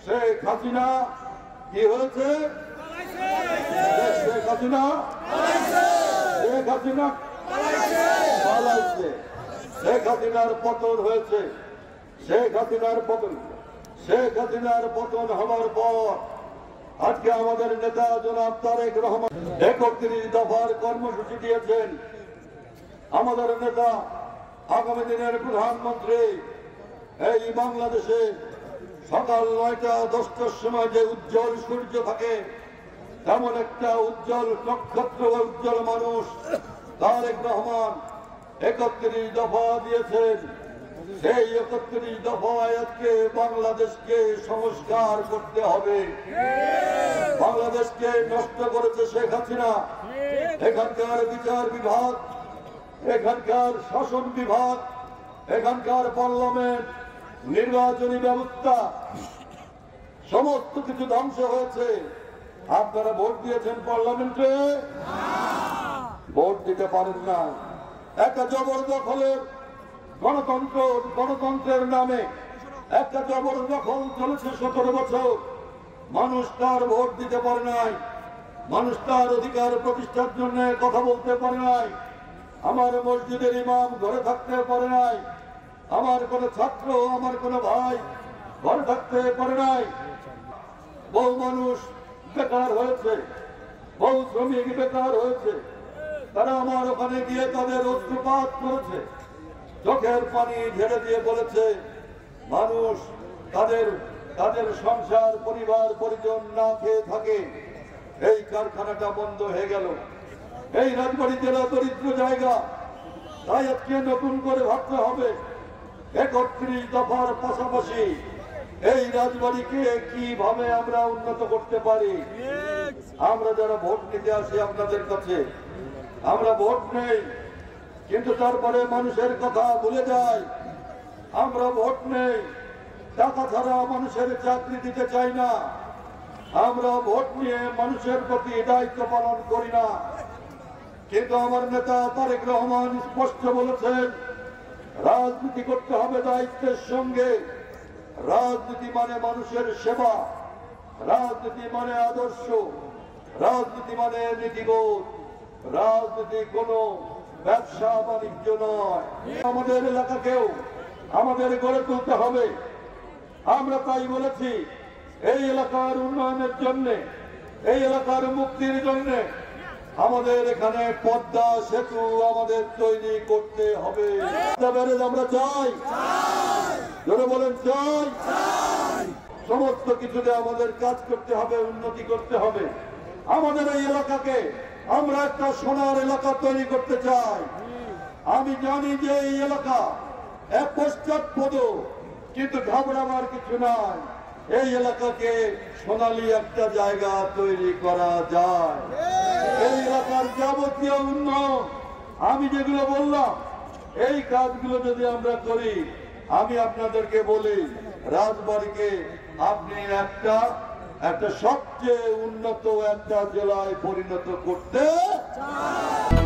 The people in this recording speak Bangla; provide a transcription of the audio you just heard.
শেখ হাসিনা কি হয়েছে? শেখ হাসিনা পালাইছে। শেখ হাসিনার পতন হয়েছে। শেখ হাসিনার পতন হওয়ার পর আজকে আমাদের নেতা জনাব তারেক রহমান 31 দফার কর্মসূচি দিয়েছেন। আমাদের নেতা আগামী দিনের প্রধানমন্ত্রী এই বাংলাদেশে সকাল 9টা-10টার সময় যে উজ্জ্বল সূর্য থাকে তেমন একটা উজ্জ্বল নক্ষত্র উজ্জ্বল মানুষ তারেক রহমান 31 দফা দিয়েছেন। সেই 31 দফায় আজকে বাংলাদেশকে সংস্কার করতে হবে। বাংলাদেশকে নষ্ট করেছে শেখ হাসিনা। এখানকার বিচার বিভাগ, এখানকার শাসন বিভাগ, এখানকার পার্লামেন্ট, নির্বাচনী ব্যবস্থা সমস্ত কিছু ধ্বংস হয়েছে। আপনারা ভোট দিয়েছেন পার্লামেন্টে, ভোট দিতে পারেন না। একটা জবরদখলের গণতন্ত্রের নামে একটা জবরদখল চলেছে 17 বছর। মানুষ তার ভোট দিতে পারে নাই, মানুষ তার অধিকার প্রতিষ্ঠার জন্য কথা বলতে পারে নাই। আমার মসজিদের ইমাম ঘরে থাকতে পারে নাই, আমার কোন ছাত্র, আমার কোন ভাই ঘরে থাকতে পারে নাই। বহু মানুষ বেকার হয়েছে, বহু শ্রমিক বেকার হয়েছে। তারা আমার ওখানে গিয়ে তাদের অশ্রুপাত করেছে, চোখের পানি ঝেড়ে দিয়ে বলেছে মানুষ তাদের সংসার পরিবার পরিজন না খেয়ে থাকে। এই কারখানাটা বন্ধ হয়ে গেল। এই রাজবাড়ী জেলা দরিদ্র জায়গা, তাই আজকে নতুন করে ভাবতে হবে 31 দফার পাশাপাশি এই রাজবাড়িকে কিভাবে আমরা উন্নত করতে পারি। আমরা যারা ভোট নিতে আসি আপনাদের কাছে, আমরা ভোট নেই কিন্তু তারপরে মানুষের কথা ভুলে যাই। আমরা ভোট নেই, টাকা ছাড়া মানুষের চাকরি দিতে চাই না। আমরা ভোট নিয়ে মানুষের প্রতি দায়িত্ব পালন করি না। কিন্তু আমার নেতা তারেক রহমান স্পষ্ট বলেছেন রাজনীতি করতে হবে দায়িত্বের সঙ্গে। রাজনীতি মানে মানুষের সেবা, রাজনীতি মানে আদর্শ, রাজনীতি মানে নীতিবোধ, রাজনীতি কোনো ব্যবসা বাণিজ্য নয়। আমাদের এলাকাকেও আমাদের গড়ে তুলতে হবে। আমরা তাই বলেছি এই এলাকার উন্নয়নের জন্য, এই এলাকার মুক্তির জন্য আমাদের এখানে পদ্মা সেতু আমাদের তৈরি করতে হবে। আমরা চাই, জোরে বলেন চাই। সমস্ত কিছুতে আমাদের কাজ করতে হবে, উন্নতি করতে হবে। আমাদের এই এলাকাকে আমরা একটা সোনার এলাকা তৈরি করতে চাই। আমি জানি যে এই এলাকা এক পশ্চাৎপদ, কিন্তু ঘাবড়াবার কিছু নাই। এই এলাকাকে সোনালী একটা জায়গা তৈরি করা যায়। এই এলাকার যাবতীয় উন্নয়ন আমি যেগুলো বললাম, এই কাজগুলো যদি আমরা করি, আমি আপনাদেরকে বলি রাজবাড়ীকে আপনি একটা সবচেয়ে উন্নত একটা জেলায় পরিণত করতে চান।